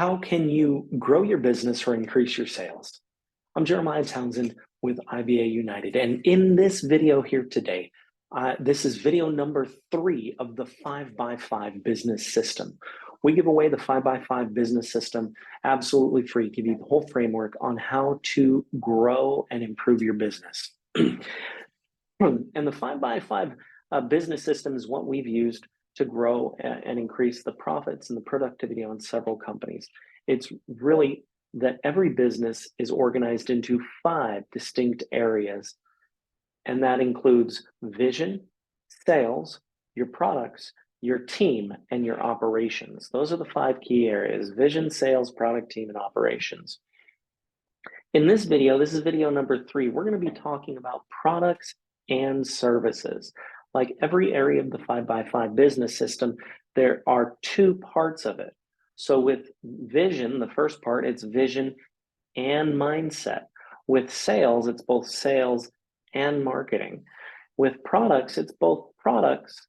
How can you grow your business or increase your sales? I'm Jeramiah Townsend with IBA United, and in this video here today, this is video number 3 of the 5x5 business system. We give away the 5x5 business system absolutely free, give you the whole framework on how to grow and improve your business. And the 5x5 business system is what we've used to grow and increase the profits and the productivity on several companies. It's really that every business is organized into 5 distinct areas, and that includes vision, sales, your products, your team, and your operations. Those are the 5 key areas: vision, sales, product, team, and operations. In this video, this is video number 3, we're going to be talking about products and services. Like every area of the 5x5 business system, there are 2 parts of it. So with vision, the first part, it's vision and mindset. With sales, it's both sales and marketing. With products, it's both products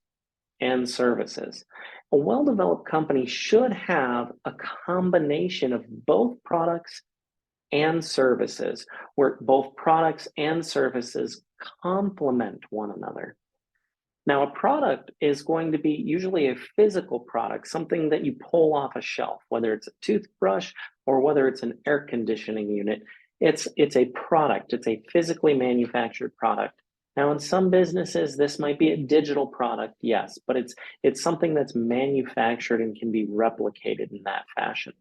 and services. A well-developed company should have a combination of both products and services, where both products and services complement one another. Now, a product is going to be usually a physical product, something that you pull off a shelf, whether it's a toothbrush or whether it's an air conditioning unit. It's a product. It's a physically manufactured product. Now, in some businesses, this might be a digital product, yes, but it's something that's manufactured and can be replicated in that fashion.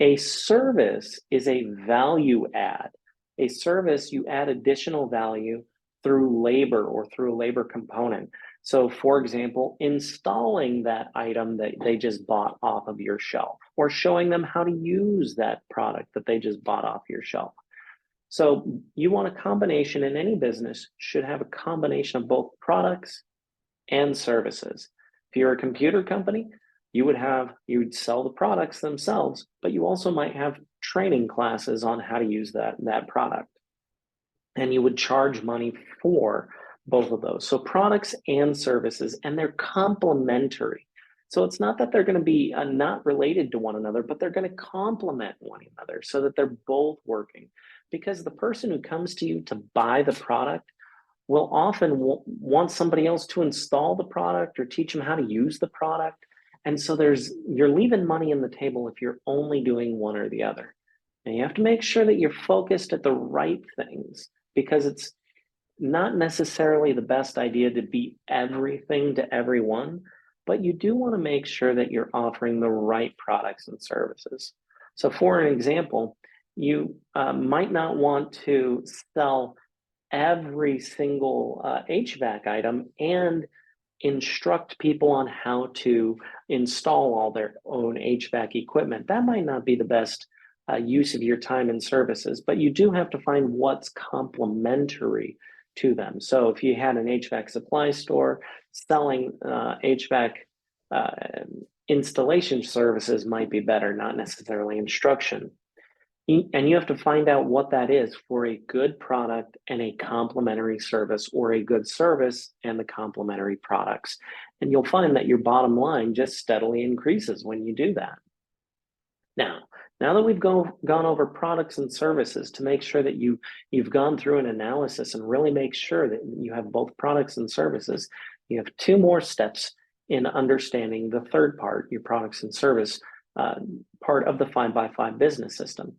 A service is a value add. A service, you add additional value through labor or through a labor component. So for example, installing that item that they just bought off of your shelf, or showing them how to use that product that they just bought off your shelf. So you want a combination, in any business should have a combination of both products and services. If you're a computer company, you would sell the products themselves, but you also might have training classes on how to use that product. And you would charge money for both of those. So products and services, and they're complementary. So it's not that they're going to be not related to one another, but they're going to complement one another so that they're both working. Because the person who comes to you to buy the product will often want somebody else to install the product or teach them how to use the product. And so you're leaving money on the table if you're only doing one or the other. And you have to make sure that you're focused at the right things, because it's not necessarily the best idea to be everything to everyone, but you do want to make sure that you're offering the right products and services. So for an example, you might not want to sell every single HVAC item and instruct people on how to install all their own HVAC equipment. That might not be the best use of your time and services, but you do have to find what's complementary to them. So if you had an HVAC supply store, selling HVAC installation services might be better, not necessarily instruction. And you have to find out what that is for a good product and a complementary service, or a good service and the complementary products. And you'll find that your bottom line just steadily increases when you do that. Now that we've gone over products and services, to make sure that you've gone through an analysis and really make sure that you have both products and services, you have 2 more steps in understanding the third part, your products and service part of the 5x5 business system.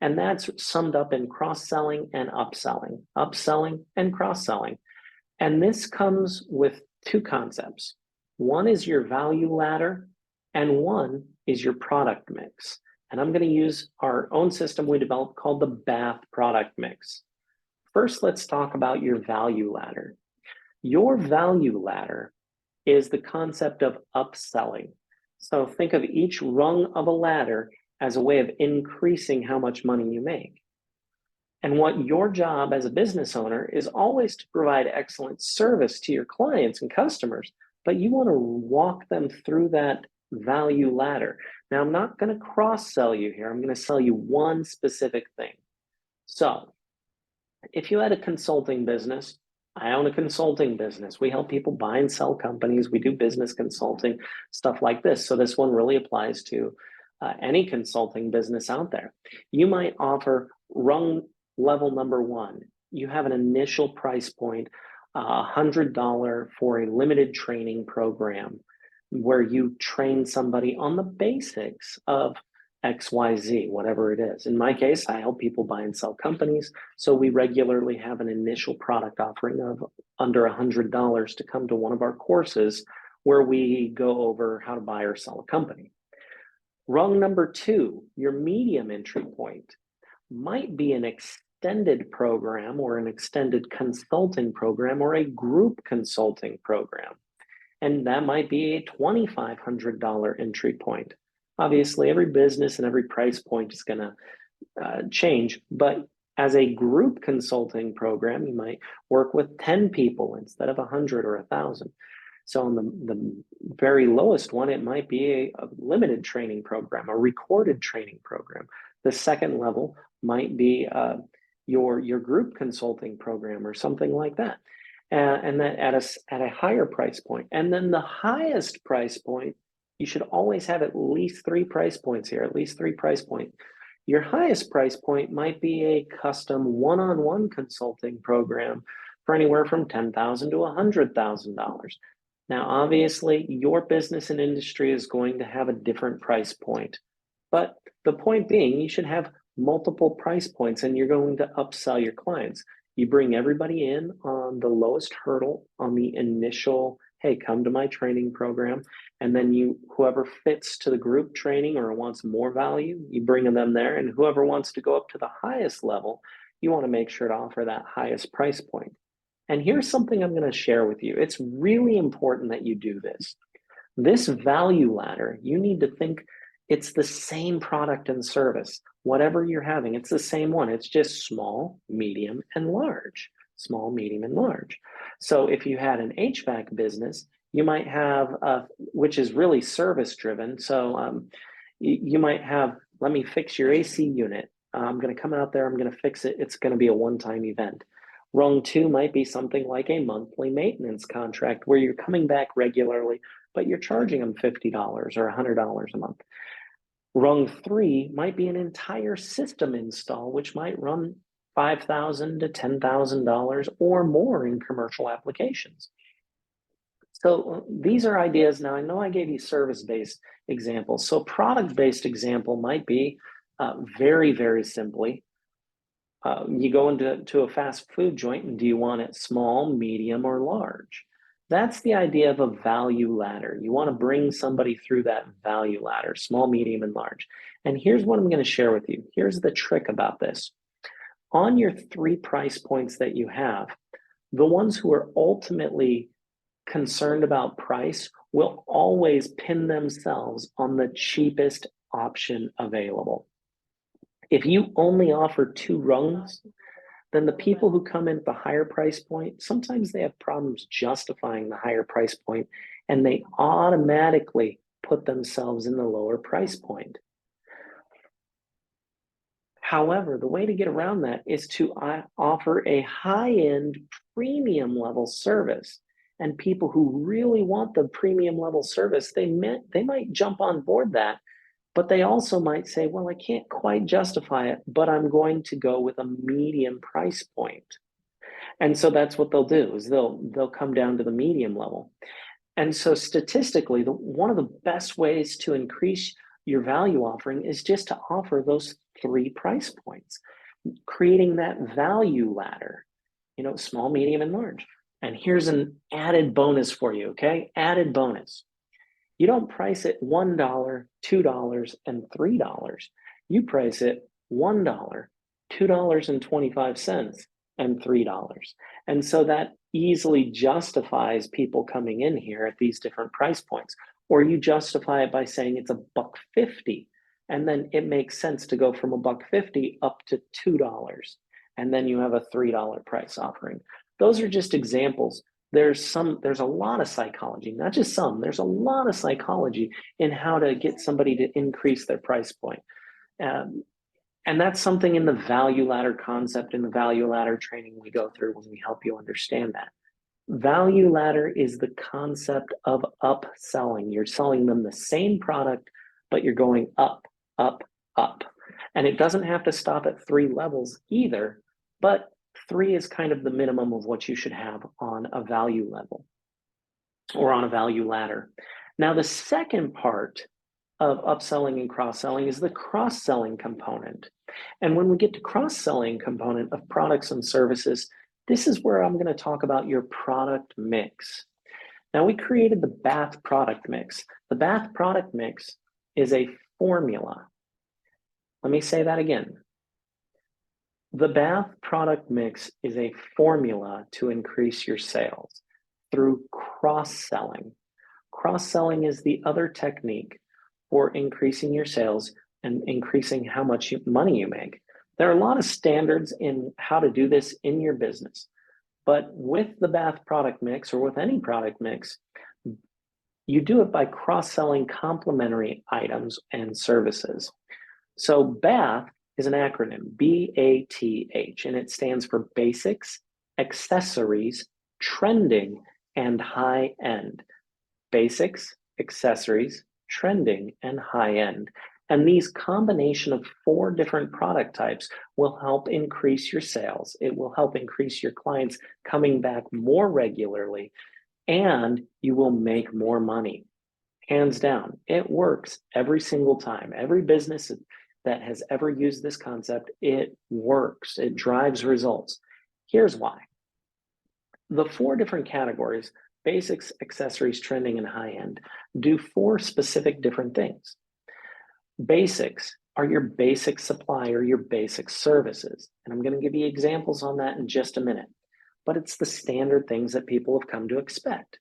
And that's summed up in cross-selling and upselling and cross-selling. And this comes with 2 concepts. One is your value ladder, and one is your product mix. And I'm going to use our own system we developed called the BATH product mix. First, let's talk about your value ladder. Your value ladder is the concept of upselling. So think of each rung of a ladder as a way of increasing how much money you make. And what your job as a business owner is always to provide excellent service to your clients and customers, but you want to walk them through that value ladder. Now, I'm not going to cross-sell you here. I'm going to sell you one specific thing. So if you had a consulting business, I own a consulting business. We help people buy and sell companies. We do business consulting, stuff like this. So this one really applies to any consulting business out there. You might offer rung level number one. You have an initial price point, $100 for a limited training program where you train somebody on the basics of XYZ, whatever it is. In my case, I help people buy and sell companies. So we regularly have an initial product offering of under $100 to come to one of our courses where we go over how to buy or sell a company. Rung number two, your medium entry point, might be an extended program or an extended consulting program or a group consulting program. And that might be a $2,500 entry point. Obviously, every business and every price point is going to change, but as a group consulting program, you might work with 10 people instead of 100 or 1,000. So on the very lowest one, it might be a limited training program, a recorded training program. The second level might be your group consulting program or something like that. And that at a higher price point. And then the highest price point, you should always have at least 3 price points here, at least 3 price points. Your highest price point might be a custom one-on-one consulting program for anywhere from $10,000 to $100,000. Now, obviously, your business and industry is going to have a different price point. But the point being, you should have multiple price points and you're going to upsell your clients. You bring everybody in on the lowest hurdle on the initial, hey, come to my training program. And then whoever fits to the group training or wants more value, you bring them there. And whoever wants to go up to the highest level, you want to make sure to offer that highest price point. And here's something I'm going to share with you. It's really important that you do this. This value ladder, you need to think it's the same product and service. Whatever you're having, it's the same one. It's just small, medium, and large. Small, medium, and large. So if you had an HVAC business, you might have, which is really service driven. So you might have, let me fix your AC unit. I'm going to come out there, I'm going to fix it. It's going to be a one-time event. Rung 2 might be something like a monthly maintenance contract where you're coming back regularly, but you're charging them $50 or $100 a month. Rung 3 might be an entire system install, which might run $5,000 to $10,000 or more in commercial applications. So these are ideas. Now, I know I gave you service-based examples. So product-based example might be very, very simply, you go into a fast food joint and do you want it small, medium, or large? That's the idea of a value ladder. You want to bring somebody through that value ladder, small, medium, and large. And here's what I'm going to share with you. Here's the trick about this. On your 3 price points that you have, the ones who are ultimately concerned about price will always pin themselves on the cheapest option available. If you only offer 2 rungs, then the people who come in at the higher price point, sometimes they have problems justifying the higher price point, and they automatically put themselves in the lower price point. However, the way to get around that is to offer a high-end premium level service. And people who really want the premium level service, they might jump on board that, but they also might say, well, I can't quite justify it, but I'm going to go with a medium price point. And so that's what they'll do, is they'll come down to the medium level. And so statistically, one of the best ways to increase your value offering is just to offer those 3 price points, creating that value ladder, small, medium, and large. And here's an added bonus for you, okay? Added bonus. You don't price it $1, $2, and $3. You price it $1, $2.25, and $3. And so that easily justifies people coming in here at these different price points. Or you justify it by saying it's $1.50, and then it makes sense to go from $1.50 up to $2, and then you have a $3 price offering. Those are just examples. There's a lot of psychology, not just some, there's a lot of psychology in how to get somebody to increase their price point. And that's something in the value ladder concept, in the value ladder training we go through when we help you understand that. Value ladder is the concept of upselling. You're selling them the same product, but you're going up up, up. And it doesn't have to stop at 3 levels either, but 3 is kind of the minimum of what you should have on a value level or on a value ladder. Now, the second part of upselling and cross-selling is the cross-selling component. And when we get to cross-selling component of products and services, this is where I'm going to talk about your product mix. Now, we created the bath product mix. The bath product mix is a formula. Let me say that again. The bath product mix is a formula to increase your sales through cross-selling. Cross-selling is the other technique for increasing your sales and increasing how much money you make. There are a lot of standards in how to do this in your business, but with the bath product mix or with any product mix, you do it by cross-selling complementary items and services. So BATH is an acronym, B-A-T-H, and it stands for Basics, Accessories, Trending, and High End. Basics, accessories, trending, and high end. And these combination of 4 different product types will help increase your sales. It will help increase your clients coming back more regularly, and you will make more money. Hands down, it works every single time. Every business that has ever used this concept, it works. It drives results. Here's why. The 4 different categories, basics, accessories, trending, and high end, do 4 specific different things. Basics are your basic supply or your basic services. And I'm going to give you examples on that in just a minute. But it's the standard things that people have come to expect.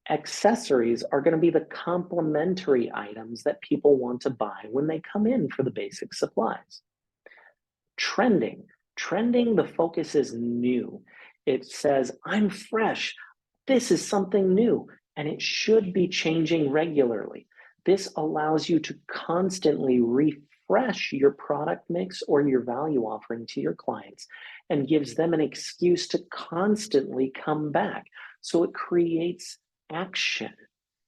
Accessories are going to be the complementary items that people want to buy when they come in for the basic supplies. Trending, the focus is new. It says, I'm fresh. This is something new, and it should be changing regularly. This allows you to constantly refresh your product mix or your value offering to your clients and gives them an excuse to constantly come back. So it creates action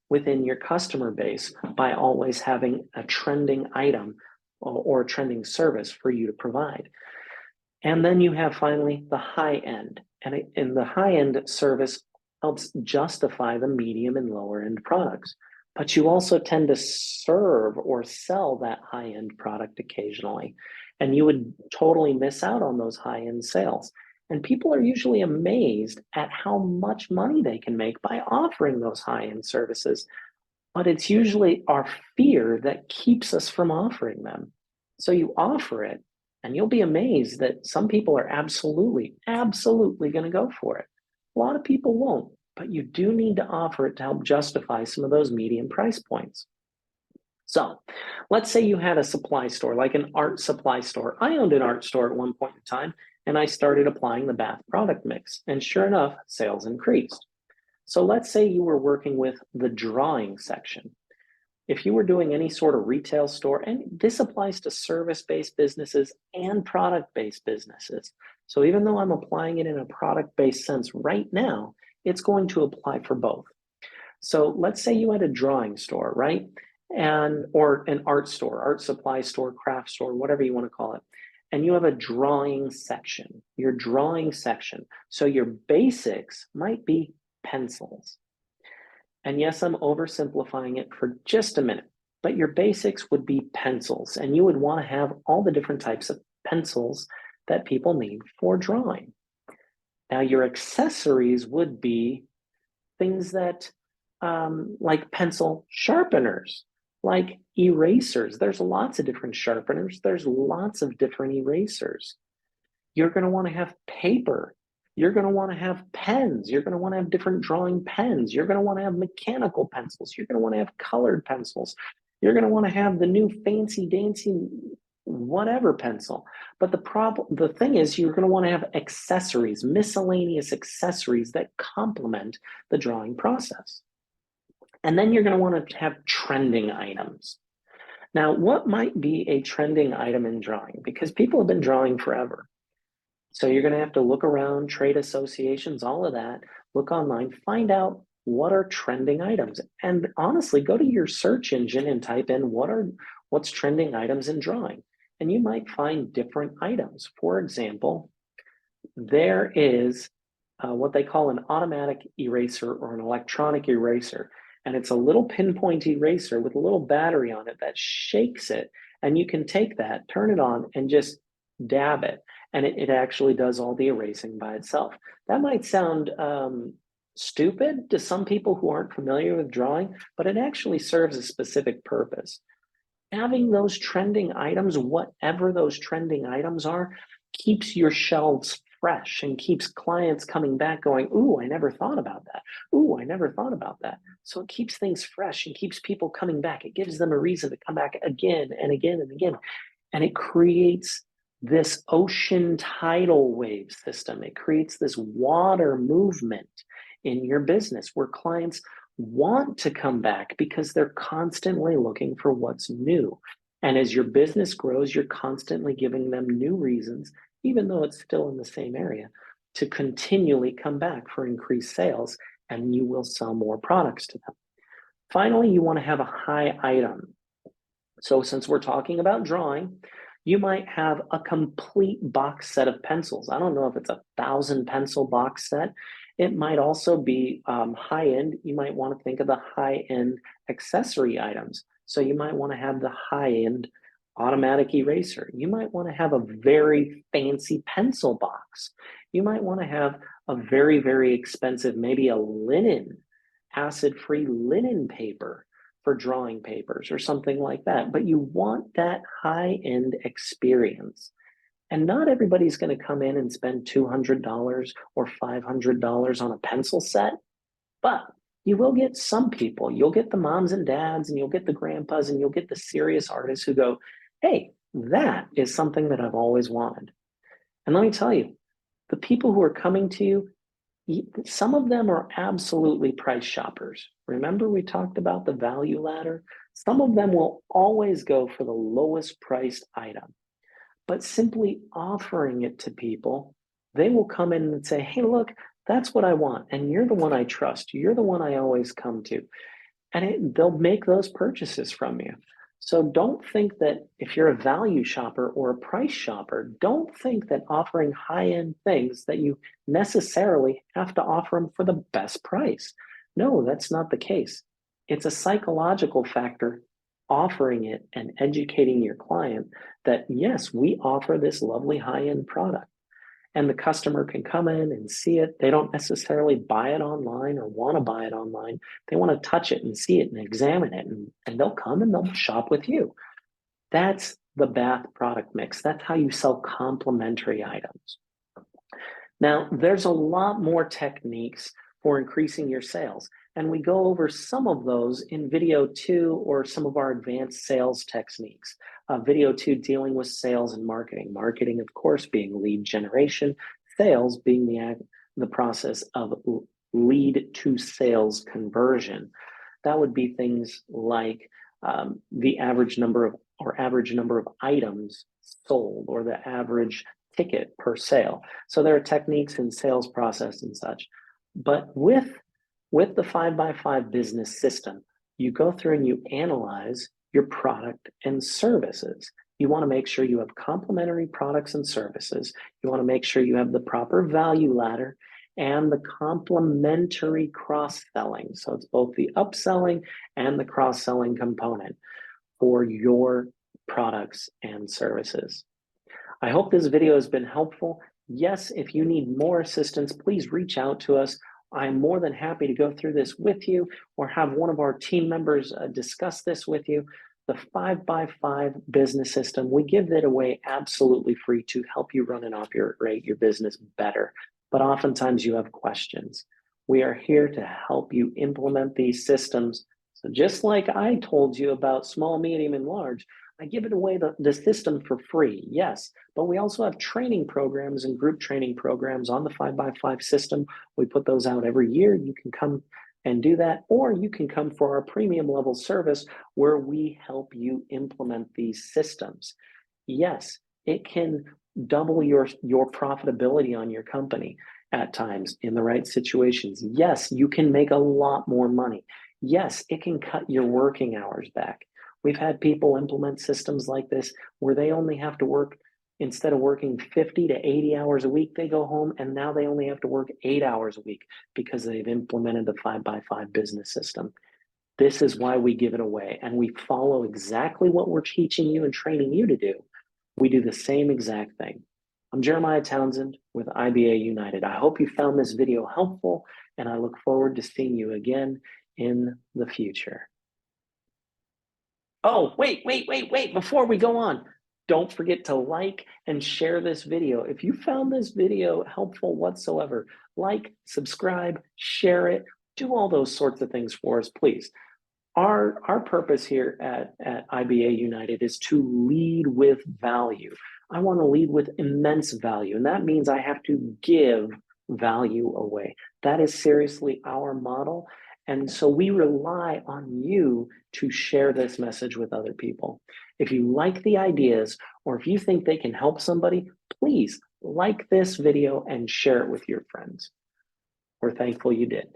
within your customer base by always having a trending item or a trending service for you to provide. And then you have finally the high end. And in the high end service helps justify the medium and lower end products. But you also tend to serve or sell that high end product occasionally. And you would totally miss out on those high end sales. And people are usually amazed at how much money they can make by offering those high end services. But it's usually our fear that keeps us from offering them. So you offer it, and you'll be amazed that some people are absolutely going to go for it. A lot of people won't, but you do need to offer it to help justify some of those medium price points. So let's say you had a supply store, like an art supply store. I owned an art store at one point in time, and I started applying the bath product mix. And sure enough, sales increased. So let's say you were working with the drawing section. If you were doing any sort of retail store, and this applies to service-based businesses and product-based businesses. So even though I'm applying it in a product-based sense right now, it's going to apply for both. So let's say you had a drawing store, right? Or an art store, art supply store, craft store, whatever you want to call it. And you have a drawing section, your drawing section. So your basics might be pencils. And yes, I'm oversimplifying it for just a minute, but your basics would be pencils, and you would want to have all the different types of pencils that people need for drawing. Now, your accessories would be things that, like pencil sharpeners, like erasers. There's lots of different sharpeners. There's lots of different erasers. You're going to want to have paper. You're going to want to have pens. You're going to want to have different drawing pens. You're going to want to have mechanical pencils. You're going to want to have colored pencils. You're going to want to have the new fancy dancy whatever pencil. But the thing is, you're going to want to have accessories, miscellaneous accessories that complement the drawing process. And then you're going to want to have trending items. Now, what might be a trending item in drawing? Because people have been drawing forever. So you're going to have to look around, trade associations, all of that, look online, find out what are trending items? And honestly, go to your search engine and type in what's trending items in drawing. And you might find different items. For example, there is what they call an automatic eraser or an electronic eraser. And it's a little pinpoint eraser with a little battery on it that shakes it. And you can take that, turn it on, and just dab it. And it actually does all the erasing by itself. That might sound stupid to some people who aren't familiar with drawing, but it actually serves a specific purpose. Having those trending items, whatever those trending items are, keeps your shelves fresh and keeps clients coming back going, ooh, I never thought about that. Ooh, I never thought about that. So it keeps things fresh and keeps people coming back. It gives them a reason to come back again and again and again. And it creates this ocean tidal wave system. It creates this water movement in your business where clients want to come back because they're constantly looking for what's new. And as your business grows, you're constantly giving them new reasons, even though it's still in the same area, to continually come back for increased sales, and you will sell more products to them. Finally, you want to have a high item. So since we're talking about drawing, you might have a complete box set of pencils. I don't know if it's 1,000 pencil box set. It might also be high end. You might want to think of the high end accessory items. So you might want to have the high end automatic eraser. You might want to have a very fancy pencil box. You might want to have a very, very expensive, maybe a linen, acid-free linen paper for drawing papers or something like that. But you want that high-end experience. And not everybody's going to come in and spend $200 or $500 on a pencil set, but you will get some people. You'll get the moms and dads, and you'll get the grandpas, and you'll get the serious artists who go, hey, that is something that I've always wanted. And let me tell you, the people who are coming to you, some of them are absolutely price shoppers. Remember we talked about the value ladder? Some of them will always go for the lowest priced item. But simply offering it to people, they will come in and say, hey, look, that's what I want. And you're the one I trust. You're the one I always come to. And they'll make those purchases from you. So don't think that if you're a value shopper or a price shopper, don't think that offering high-end things that you necessarily have to offer them for the best price. No, that's not the case. It's a psychological factor offering it and educating your client that, yes, we offer this lovely high-end product. And the customer can come in and see it. They don't necessarily buy it online or want to buy it online. They want to touch it and see it and examine it. And they'll come and they'll shop with you. That's the bath product mix. That's how you sell complementary items. Now, there's a lot more techniques for increasing your sales. And we go over some of those in video 2 or some of our advanced sales techniques. Video 2 dealing with sales and marketing. Marketing, of course, being lead generation. Sales being the process of lead to sales conversion. That would be things like the average number of items sold or the average ticket per sale. So there are techniques in sales process and such. But with the 5x5 business system, you go through and you analyze your product and services. You want to make sure you have complementary products and services. You want to make sure you have the proper value ladder and the complementary cross-selling. So it's both the upselling and the cross-selling component for your products and services. I hope this video has been helpful. Yes, if you need more assistance, please reach out to us. I'm more than happy to go through this with you or have one of our team members discuss this with you. The 5x5 business system, we give it away absolutely free to help you run and operate your business better. But oftentimes you have questions. We are here to help you implement these systems. So just like I told you about small, medium, and large, I give it away the system for free, yes, but we also have training programs and group training programs on the 5x5 system. We put those out every year. You can come and do that, or you can come for our premium level service where we help you implement these systems. Yes, it can double your profitability on your company. at times in the right situations. Yes, you can make a lot more money. Yes, it can cut your working hours back. We've had people implement systems like this where they only have to work, instead of working 50 to 80 hours a week, they go home and now they only have to work 8 hours a week because they've implemented the 5x5 business system. This is why we give it away, and we follow exactly what we're teaching you and training you to do. We do the same exact thing. I'm Jeramiah Townsend with IBA United. I hope you found this video helpful, and I look forward to seeing you again in the future. Oh, wait. Before we go on, don't forget to like and share this video. If you found this video helpful whatsoever, like, subscribe, share it, do all those sorts of things for us, please. Our purpose here at IBA United is to lead with value. I want to lead with immense value, and that means I have to give value away. That is seriously our model. And so we rely on you to share this message with other people. If you like the ideas, or if you think they can help somebody, please like this video and share it with your friends. We're thankful you did.